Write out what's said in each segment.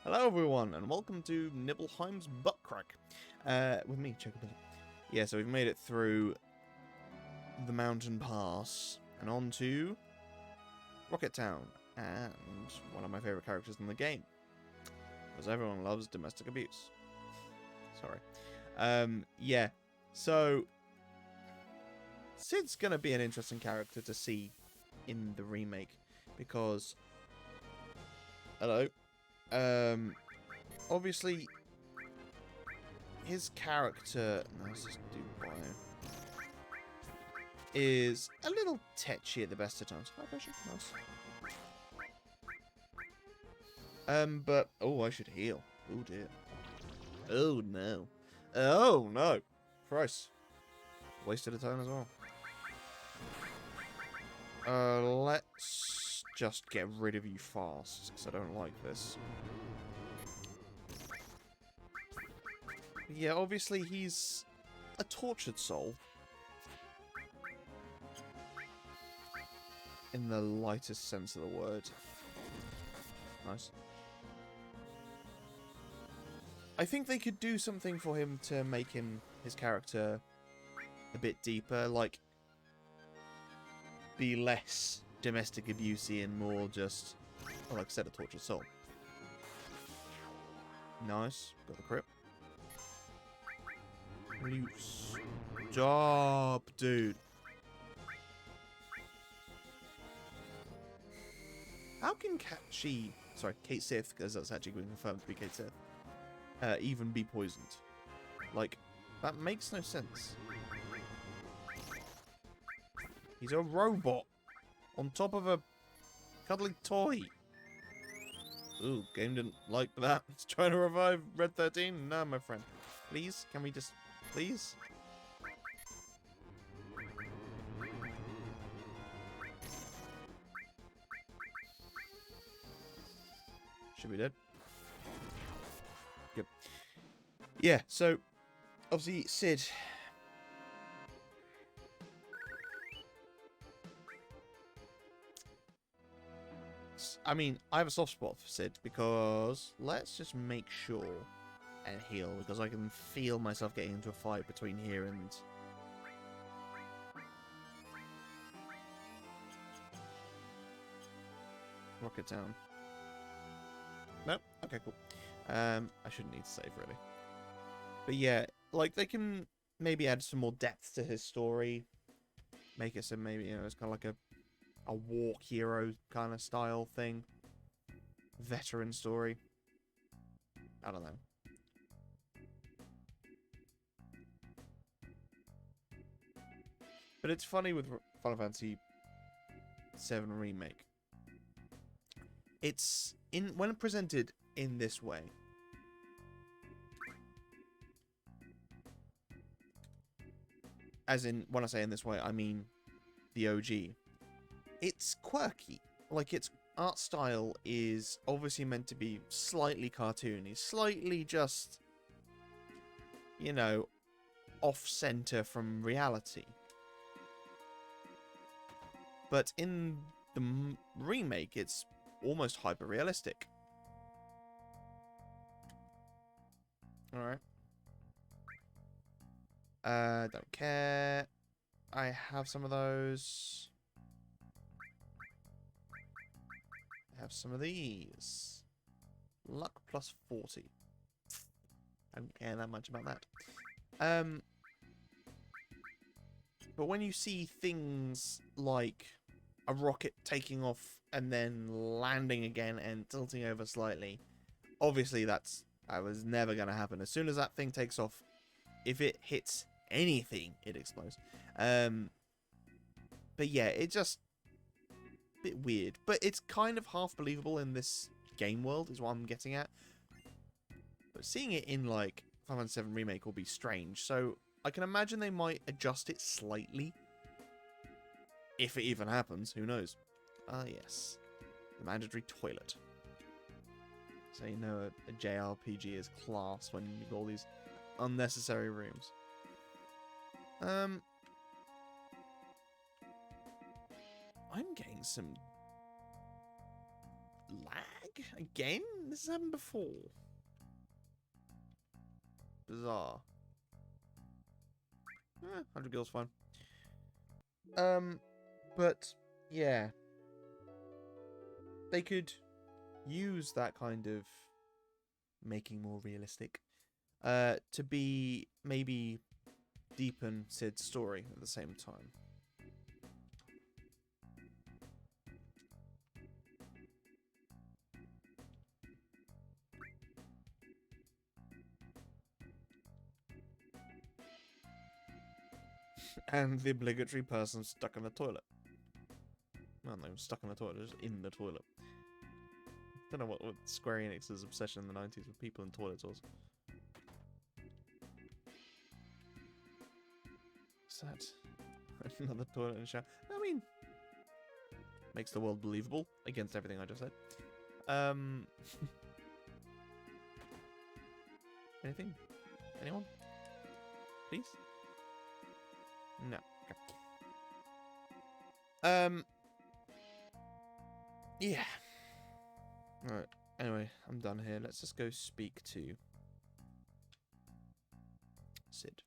Hello everyone, and welcome to Nibelheim's Butt Crack. With me, Chocobilly. Yeah, so we've made it through the mountain pass and on to Rocket Town, and one of my favourite characters in the game. Because everyone loves domestic abuse. Sorry. Yeah, so Cid's gonna be an interesting character to see in the remake, because... Hello. Obviously, his character, no, let's just do bio, is a little tetchy at the best of times. High pressure, nice. But, oh, I should heal. Oh, dear. Oh, no. Oh, no. Christ. Wasted a turn as well. Let's just get rid of you fast, because I don't like this. Yeah, obviously he's a tortured soul. In the lightest sense of the word. Nice. I think they could do something for him to make his character a bit deeper, like be less domestic abusey and more just, well, like I said, a tortured soul. Nice. Got the crit. Loose. Job, dude. How can Kate Sith, because that's actually been confirmed to be Kate Sith, even be poisoned? Like, that makes no sense. He's a robot on top of a cuddly toy. Ooh, game didn't like that. It's trying to revive Red 13. No, my friend. Please, can we just... Please? Should be dead. Yep. Yeah, so... Obviously, Cid... I mean, I have a soft spot for Cid, because... Let's just make sure... and heal, because I can feel myself getting into a fight between here and... Rocket Town. Nope. Okay, cool. I shouldn't need to save, really. But yeah, like, they can maybe add some more depth to his story. Make it so maybe, you know, it's kind of like a walk hero kind of style thing. Veteran story. I don't know. But it's funny with Final Fantasy VII Remake. It's when presented in this way. As in, when I say in this way, I mean the OG. It's quirky. Like, its art style is obviously meant to be slightly cartoony, slightly just, you know, off-center from reality. But in the remake, it's almost hyper-realistic. Alright. Don't care. I have some of those. I have some of these. Luck plus 40. I don't care that much about that. But when you see things like a rocket taking off and then landing again and tilting over slightly, obviously that was never going to happen. As soon as that thing takes off, if it hits anything, it explodes. But yeah, it just a bit weird. But it's kind of half believable in this game world, is what I'm getting at. But seeing it in, like, Final Fantasy VII Remake will be strange. So I can imagine they might adjust it slightly. If it even happens, who knows? Ah, yes. The mandatory toilet. So you know a JRPG is class when you've got all these unnecessary rooms. I'm getting some lag? Again? This has happened before. Bizarre. 100 gil's fine. But, yeah. They could use that kind of making more realistic to be maybe deepen Sid's story at the same time. And the obligatory person stuck in the toilet. Well, no, stuck in the toilet, just in the toilet. Don't know what Square Enix's obsession in the 90s with people in toilets was. What's that? Another toilet and shower. I mean, makes the world believable against everything I just said. Anything? Anyone? Please? No. Okay. Yeah. Alright. Anyway, I'm done here. Let's just go speak to Sid.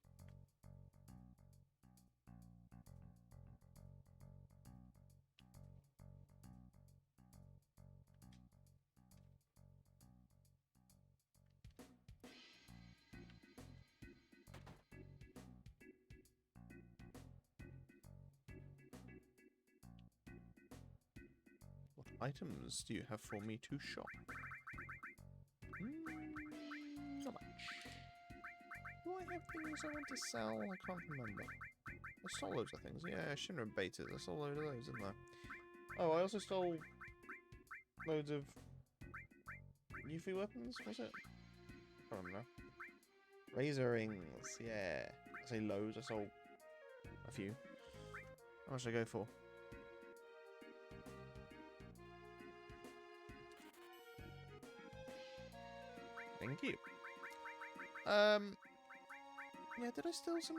What items do you have for me to shop? Not much. Do I have things I want to sell? I can't remember. I stole loads of things. Yeah, Shinra betas. I stole loads of those, didn't I? Oh, I also stole loads of Yuffie weapons, was it? I don't know. Razor rings, yeah. I say loads, I sold a few. How much did I go for? Thank you. Yeah, did I steal some?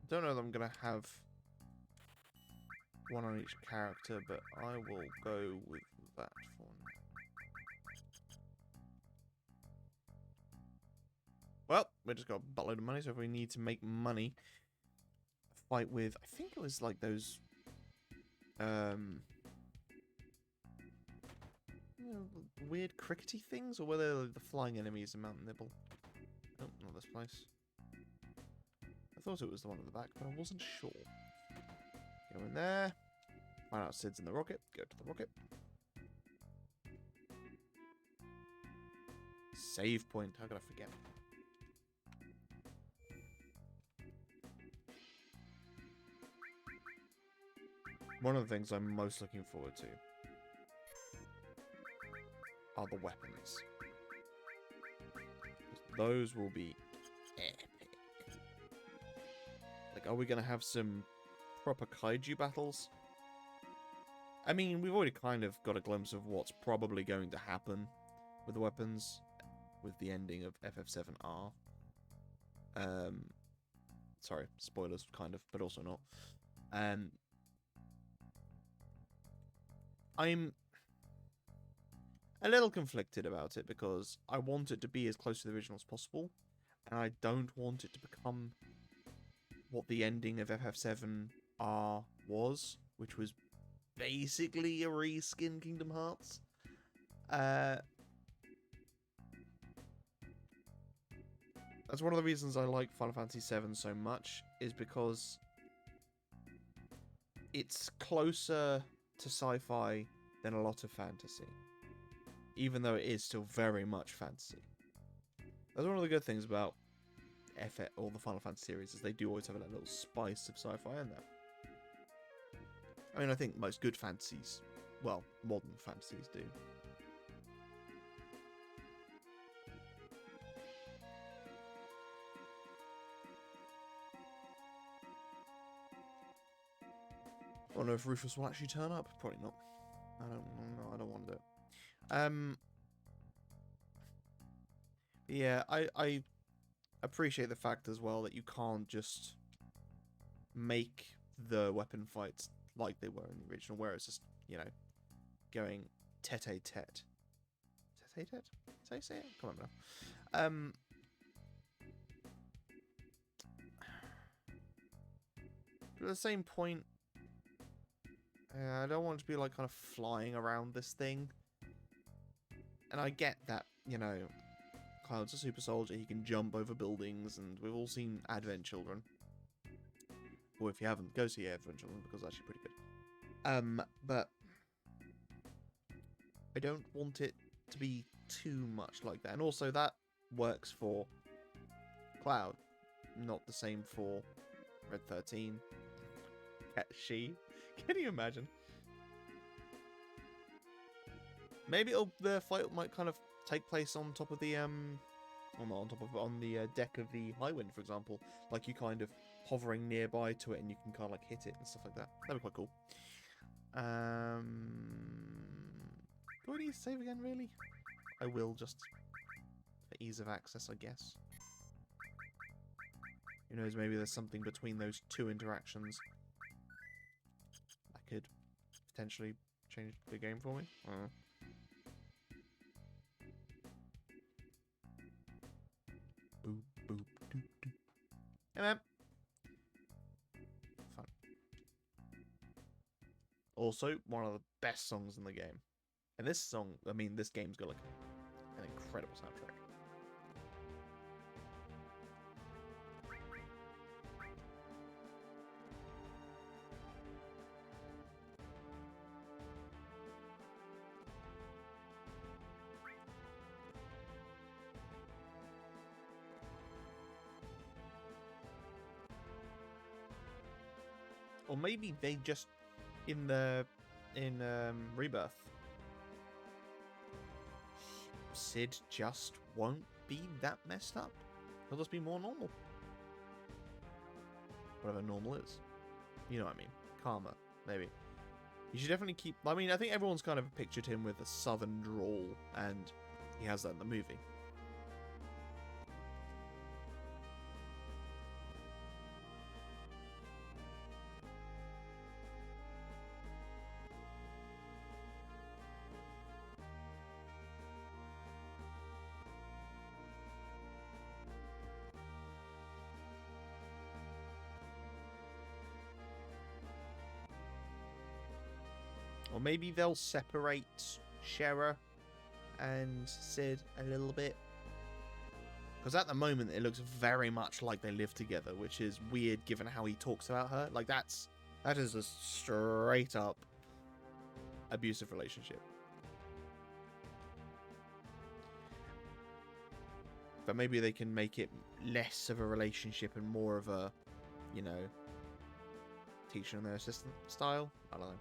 Don't know that I'm gonna have one on each character, but I will go with that for now. Well, we just got a buttload of money, so if we need to make money, fight with, I think it was like those, you know, weird crickety things, or whether the flying enemies in Mountain Nibble. Nope, not this place. I thought it was the one at the back, but I wasn't sure. Go in there. Find out Sid's in the rocket. Go to the rocket. Save point. How could I forget? One of the things I'm most looking forward to are the weapons. Those will be epic. Like, are we going to have some proper kaiju battles? I mean, we've already kind of got a glimpse of what's probably going to happen with the weapons, with the ending of FF7R. Sorry, spoilers, kind of, but also not. I'm a little conflicted about it because I want it to be as close to the original as possible, and I don't want it to become what the ending of FF7R was, which was basically a reskin Kingdom Hearts. That's one of the reasons I like Final Fantasy VII so much, is because it's closer to sci-fi than a lot of fantasy, even though it is still very much fantasy. That's one of the good things about all the Final Fantasy series, is they do always have a little spice of sci-fi in there. I mean, I think most good fantasies, well, modern fantasies do. I don't know if Rufus will actually turn up. Probably not. I don't want to do it. Yeah, I appreciate the fact as well that you can't just make the weapon fights like they were in the original, where it's just, you know, going tete-a-tete. Tete-a-tete? Say it? Come on now. But at the same point, I don't want to be like kind of flying around this thing. And I get that, you know, Cloud's a super soldier, he can jump over buildings, and we've all seen Advent Children. Or if you haven't, go see Advent Children, because it's actually pretty good. But I don't want it to be too much like that. And also, that works for Cloud, not the same for Red 13. She. Can you imagine? Maybe the fight might kind of take place on top of the well, not on top of, on the deck of the Highwind, for example. Like you kind of hovering nearby to it, and you can kind of like hit it and stuff like that. That'd be quite cool. Do I need to save again? Really? I will, just for ease of access, I guess. Who knows? Maybe there's something between those two interactions that could potentially change the game for me. Boop, boop, doop, doop. Hey, man. Fun. Also, one of the best songs in the game. And this song, I mean, this game's got like an incredible soundtrack. Or maybe they just in Rebirth, Sid just won't be that messed up. He'll just be more normal. Whatever normal is. You know what I mean. Calmer, maybe. You should definitely keep... I mean, I think everyone's kind of pictured him with a southern drawl, and he has that in the movie. Or maybe they'll separate Shera and Sid a little bit. Because at the moment, it looks very much like they live together, which is weird given how he talks about her. Like, that is a straight up abusive relationship. But maybe they can make it less of a relationship and more of a, you know, teacher and their assistant style. I don't know.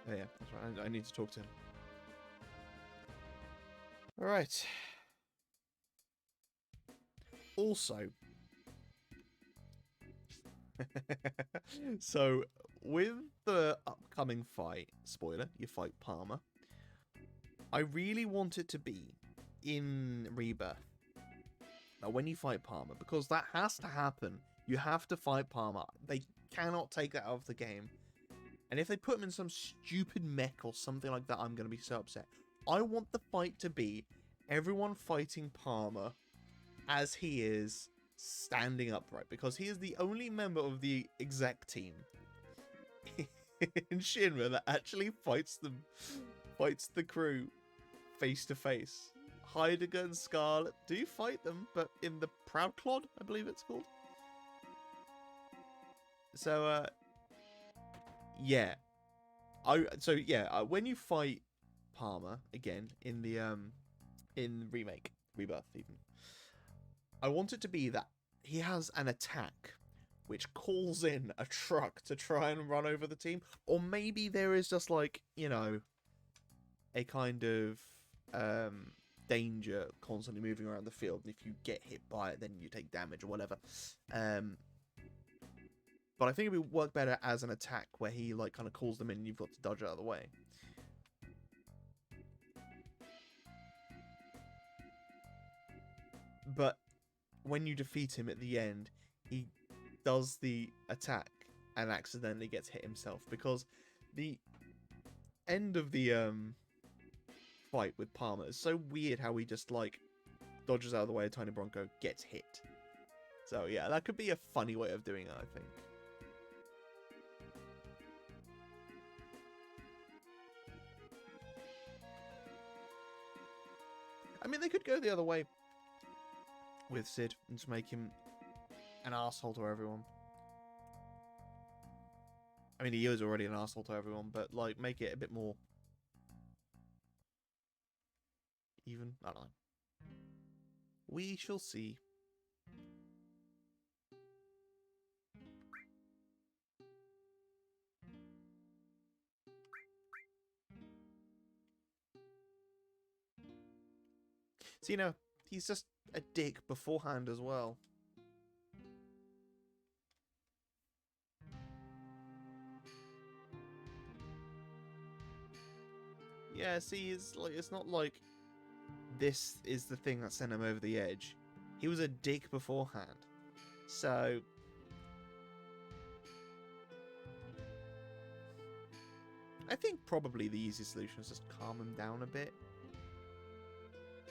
Oh yeah, that's right. I need to talk to him. Alright. Also, so with the upcoming fight, spoiler, you fight Palmer. I really want it to be in Rebirth. Now, when you fight Palmer, because that has to happen, you have to fight Palmer. They cannot take that out of the game. And if they put him in some stupid mech or something like that, I'm going to be so upset. I want the fight to be everyone fighting Palmer as he is standing upright. Because he is the only member of the exec team in Shinra that actually fights the crew face to face. Heidegger and Scarlet do fight them, but in the Proud Clod, I believe it's called. So, yeah. When you fight Palmer again in the in remake, Rebirth even, I want it to be that he has an attack which calls in a truck to try and run over the team, or maybe there is just like, you know, a kind of danger constantly moving around the field, and if you get hit by it, then you take damage or whatever. But I think it would work better as an attack where he like kind of calls them in and you've got to dodge out of the way. but when you defeat him at the end, he does the attack and accidentally gets hit himself, because the end of the fight with Palmer is so weird how he just like dodges out of the way of Tiny Bronco, gets hit. So yeah, that could be a funny way of doing it, I think. I mean, they could go the other way with Sid and just make him an asshole to everyone. I mean, he is already an asshole to everyone, but like make it a bit more even. I don't know. We shall see. So, you know, he's just a dick beforehand as well. Yeah, see, it's not like this is the thing that sent him over the edge. He was a dick beforehand. So I think probably the easiest solution is just calm him down a bit.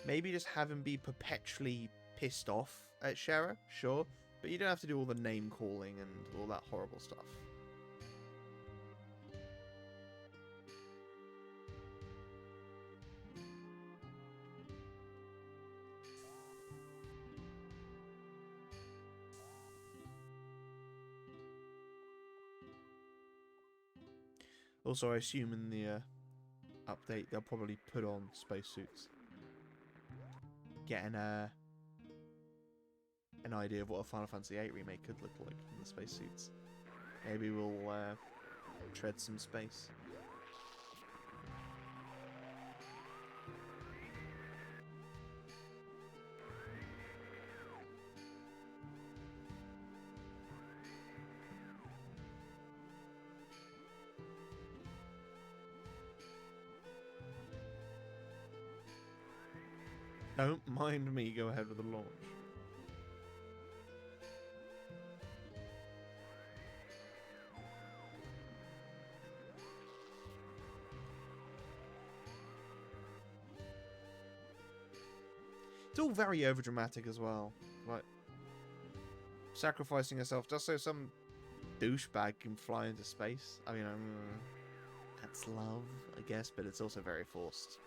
Maybe just have him be perpetually pissed off at Shara, sure, but you don't have to do all the name calling and all that horrible stuff. Also, I assume in the update they'll probably put on spacesuits. Get an idea of what a Final Fantasy VIII remake could look like in the spacesuits. Maybe we'll tread some space. Don't mind me, go ahead with the launch. It's all very overdramatic as well. Like, sacrificing herself just so some douchebag can fly into space. I mean, that's love, I guess, but it's also very forced.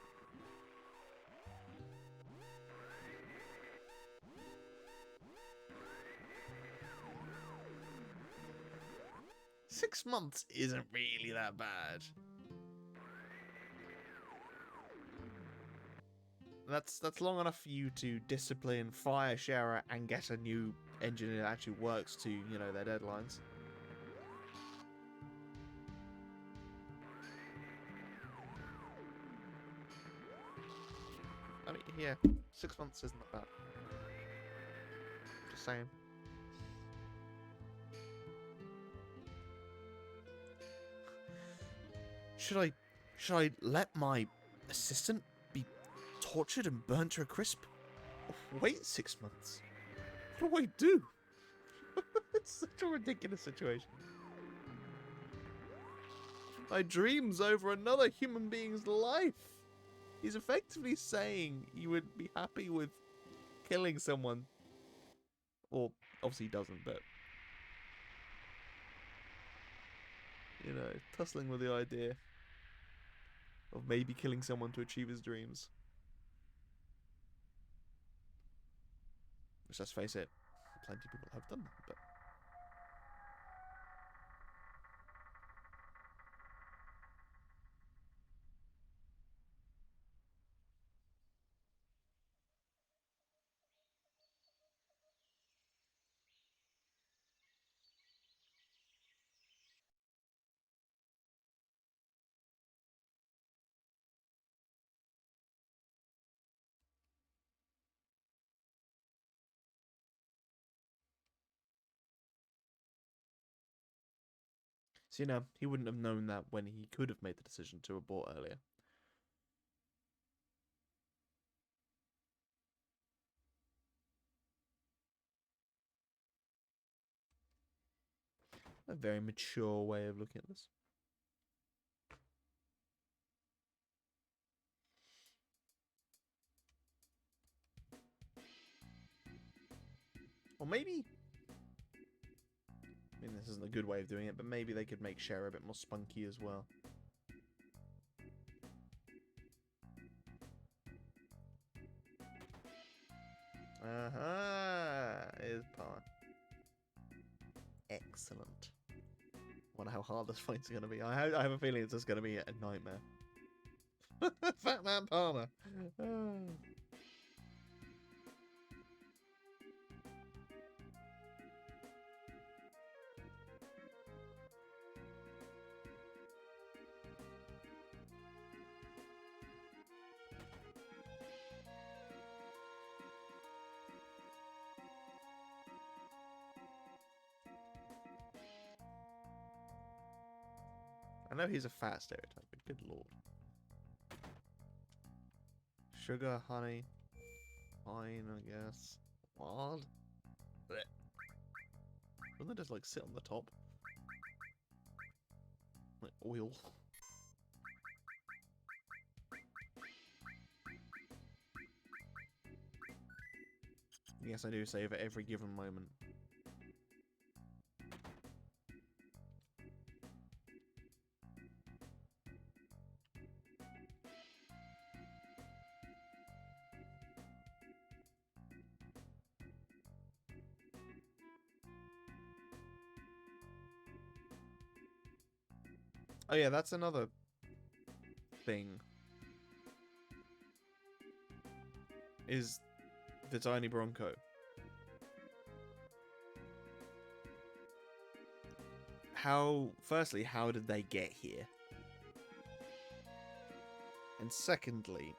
Six months isn't really that bad. That's long enough for you to discipline, fire Shara, and get a new engine that actually works to, you know, their deadlines. I mean, yeah, 6 months isn't that bad. Just saying. Should I let my assistant be tortured and burnt to a crisp? Wait 6 months. What do I do? It's such a ridiculous situation. My dreams over another human being's life. He's effectively saying you would be happy with killing someone. Or, obviously he doesn't, but... you know, tussling with the idea of maybe killing someone to achieve his dreams. Which, let's face it, plenty of people have done that, but... So, you know, he wouldn't have known that when he could have made the decision to abort earlier. A very mature way of looking at this. Or maybe... I mean, this isn't a good way of doing it, but maybe they could make Cher a bit more spunky as well. Is part. Excellent. Wonder how hard this fight's gonna be. I have a feeling it's just gonna be a nightmare. Fat Man Palmer. I know he's a fat stereotype, but good lord. Sugar, honey, wine, I guess. What? Blech. Wouldn't they just like sit on the top? Like oil. Yes, I do save at every given moment. Oh yeah, that's another thing. Is the tiny Bronco. Firstly, how did they get here? And secondly,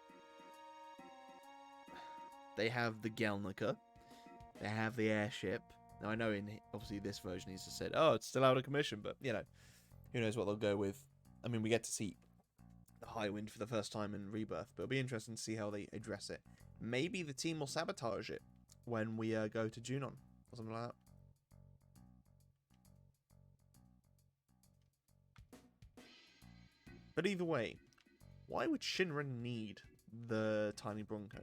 they have the Gelnica. They have the airship. Now, I know in, obviously, this version he's just said, oh, it's still out of commission, but, you know, who knows what they'll go with. I mean, we get to see the High Wind for the first time in Rebirth, but it'll be interesting to see how they address it. Maybe the team will sabotage it when we go to Junon, or something like that. But either way, why would Shinra need the tiny Bronco?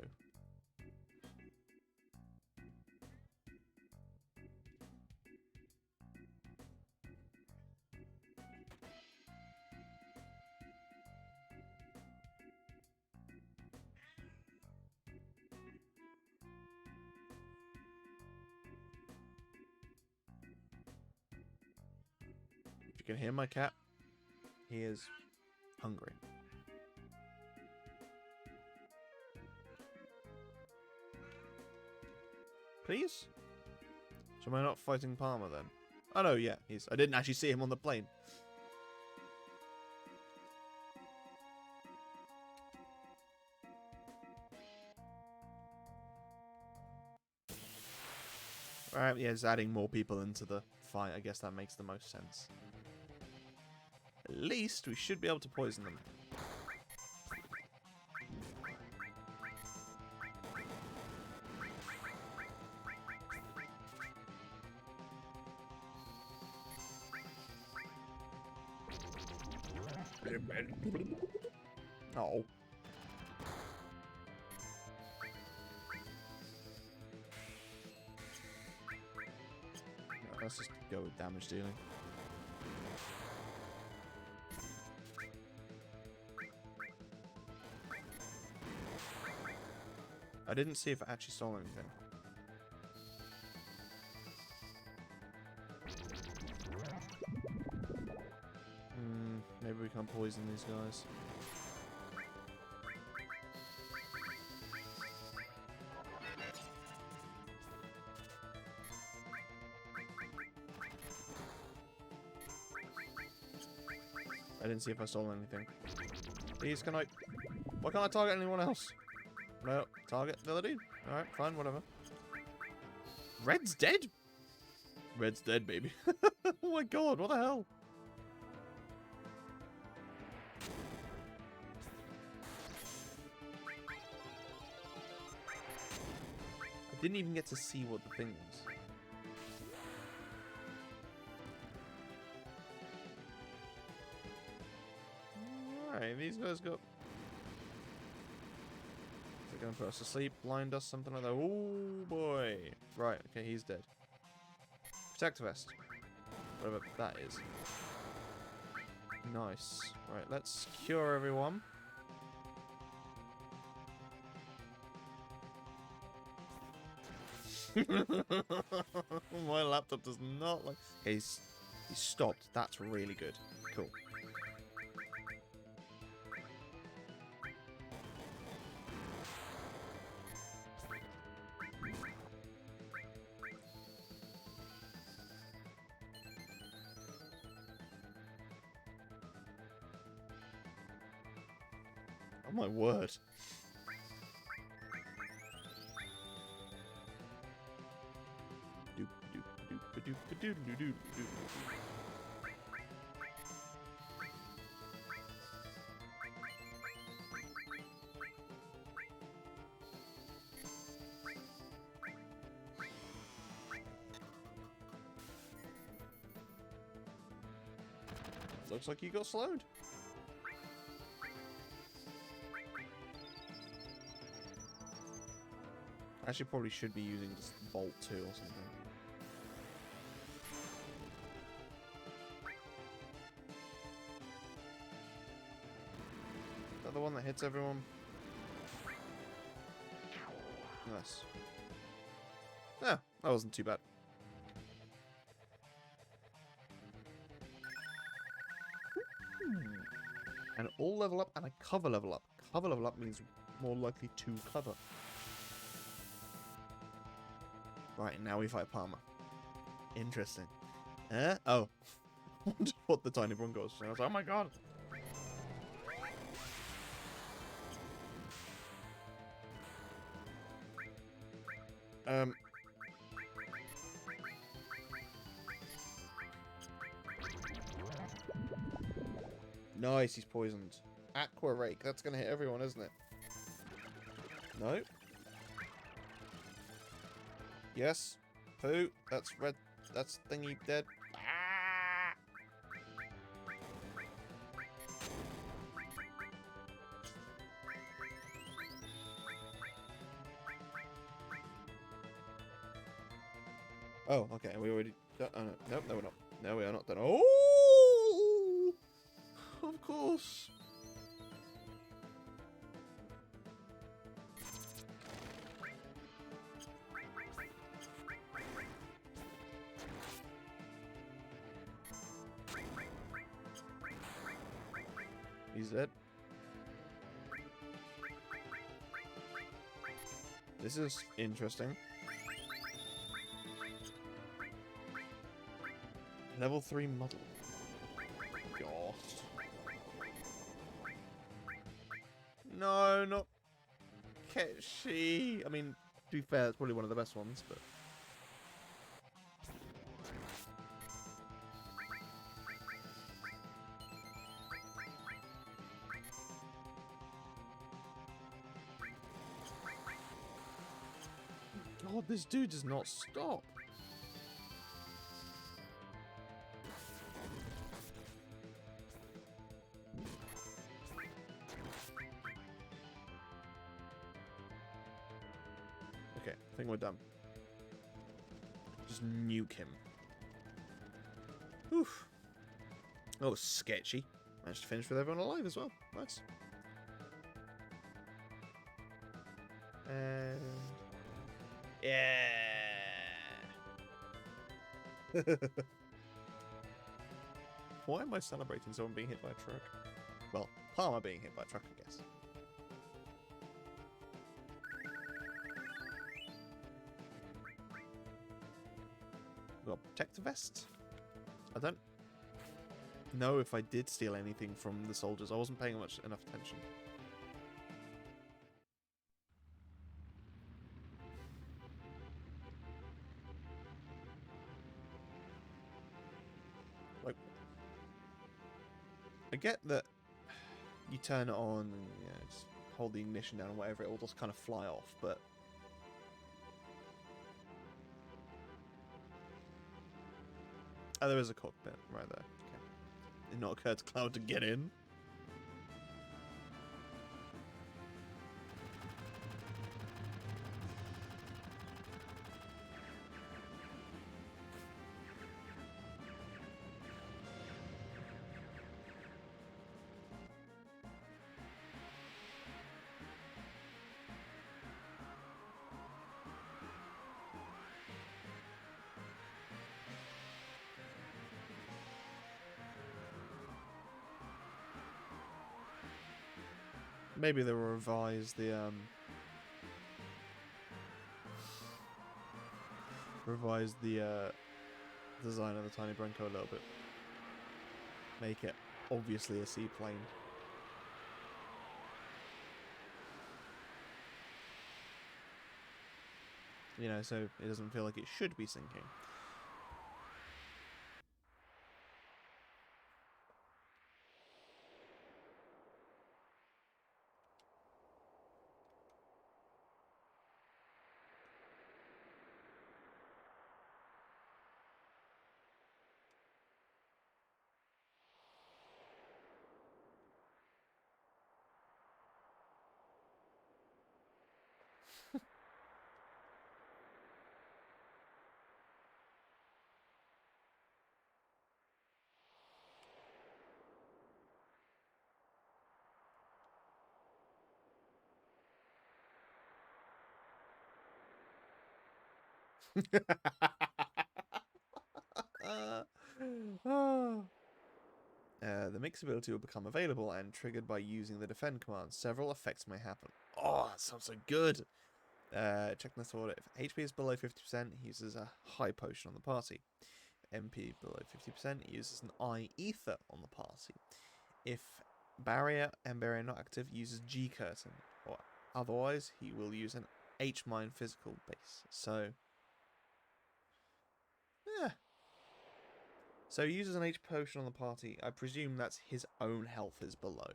If you can hear my cat, he is hungry. Please? So am I not fighting Palmer then? Oh no, yeah, I didn't actually see him on the plane. Alright, yeah, it's adding more people into the fight. I guess that makes the most sense. At least we should be able to poison them. Oh. Let's just go with damage dealing. I didn't see if it actually stole anything. Maybe we can't poison these guys. I didn't see if I stole anything. Please, can I... Why can't I target anyone else? No, target the other dude. Alright, fine, whatever. Red's dead? Red's dead, baby. Oh my god, what the hell? I didn't even get to see what the thing was. Okay, these guys got... They're going to put us to sleep, blind us, something like that. Oh, boy. Right, okay, he's dead. Protector vest. Whatever that is. Nice. Right, let's cure everyone. My laptop does not like... Okay, he's stopped. That's really good. Cool. Oh my word. Looks like you got slowed. Actually, probably should be using just Vault 2 or something. Is that the one that hits everyone? Nice. Yeah, that wasn't too bad. And all level up and a cover level up. Cover level up means more likely to cover. Right, now we fight Palmer. Interesting. Oh. I wondered what the tiny bronco was. I was like, oh my god. Nice, he's poisoned. Aqua Rake, that's gonna hit everyone, isn't it? No. Yes. Poo, that's red. That's thingy dead. Ah! Oh, okay, we already... Oh, no. Nope, no, we're not. No, we are not done. Oh! Of course. He's dead. This is interesting. Level 3 model. Gosh. No, not Ketchy. I mean, to be fair, it's probably one of the best ones, but... God, this dude does not stop. Okay, I think we're done. Just nuke him. Oof. Oh, sketchy. Managed to finish with everyone alive as well. Nice. And... yeah. Why am I celebrating someone being hit by a truck? Well, Palmer being hit by a truck, I guess. Got a protector vest. I don't know if I did steal anything from the soldiers. I wasn't paying enough attention. Like, I get that you turn it on and just hold the ignition down or whatever, it will just kind of fly off, but... Oh, there is a cockpit right there. Okay. It did not occur to Cloud to get in. Maybe they'll revise the design of the Tiny Bronco a little bit. Make it obviously a seaplane. You know, so it doesn't feel like it should be sinking. The mix ability will become available and triggered by using the defend command. Several effects may happen. Oh, that sounds so good. Check this order. If HP is below 50%, he uses a high potion on the party. MP below 50%, he uses an eye ether on the party. If barrier and barrier not active, uses G curtain. Or otherwise, he will use an H mine physical base. So, yeah. So he uses an H potion on the party. I presume that's his own health is below.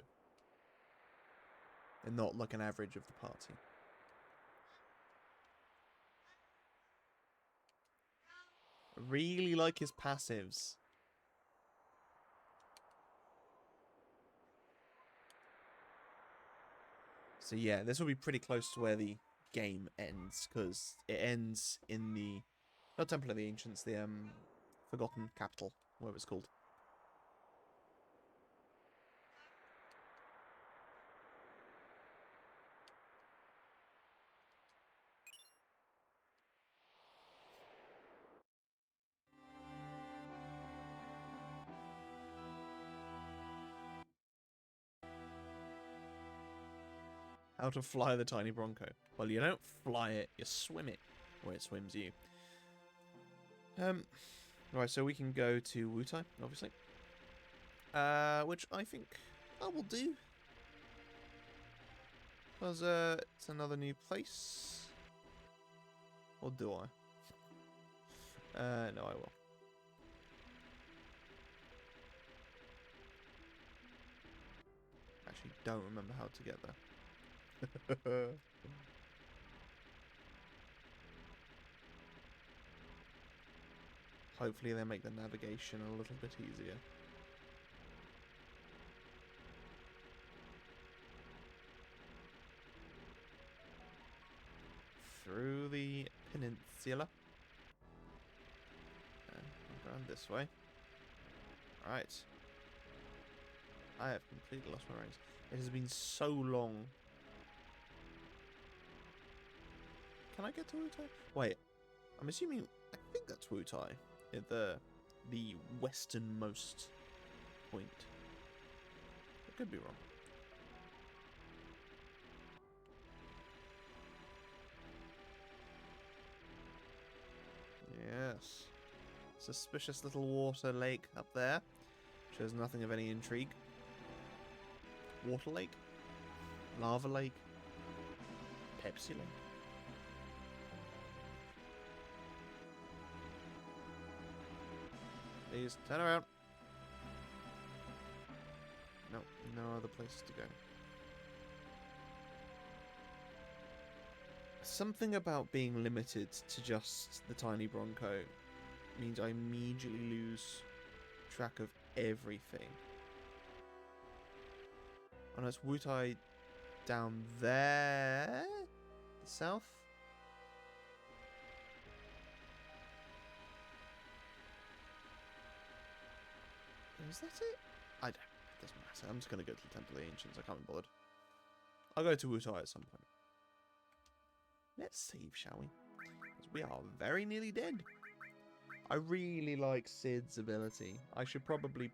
And not like an average of the party. I really like his passives. So yeah, this will be pretty close to where the game ends. Because it ends in the... not Temple of the Ancients, the Forgotten Capital. Whatever it's called. How to fly the tiny Bronco. Well, you don't fly it, you swim it. Or it swims you. Right, so we can go to Wutai, obviously. Which I think I will do. Because it's another new place. Or do I? No, I will. Actually, don't remember how to get there. Hopefully they make the navigation a little bit easier. Through the peninsula. Around this way. Alright. I have completely lost my reins. It has been so long. Can I get to Wutai? Wait, I'm assuming... I think that's Wutai. At the westernmost point. I could be wrong. Yes. Suspicious little water lake up there. Shows nothing of any intrigue. Water lake? Lava lake? Pepsi lake? Please, turn around. No, no other places to go. Something about being limited to just the tiny Bronco means I immediately lose track of everything. Oh no, it's Wutai down there? The south? Is that it? I don't. It doesn't matter. I'm just going to go to the Temple of the Ancients. I can't be bothered. I'll go to Wutai at some point. Let's save, shall we? Because we are very nearly dead. I really like Sid's ability. I should probably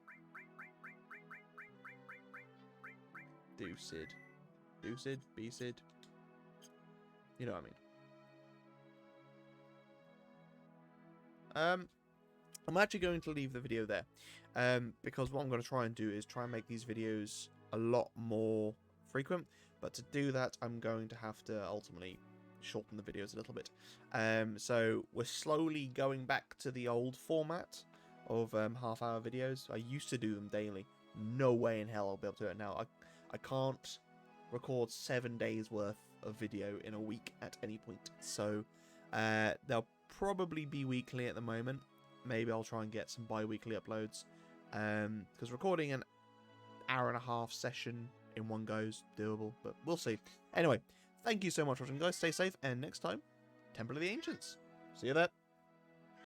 do Sid. Do-sid, B-sid. You know what I mean. I'm actually going to leave the video there. Because what I'm going to try and do is try and make these videos a lot more frequent. But to do that, I'm going to have to ultimately shorten the videos a little bit. So we're slowly going back to the old format of half-hour videos. I used to do them daily. No way in hell I'll be able to do it now. I can't record 7 days worth of video in a week at any point. So they'll probably be weekly at the moment. Maybe I'll try and get some bi-weekly uploads. Because recording an hour-and-a-half session in one go is doable, but we'll see. Anyway, thank you so much for watching, guys. Stay safe, and next time, Temple of the Ancients. See you there.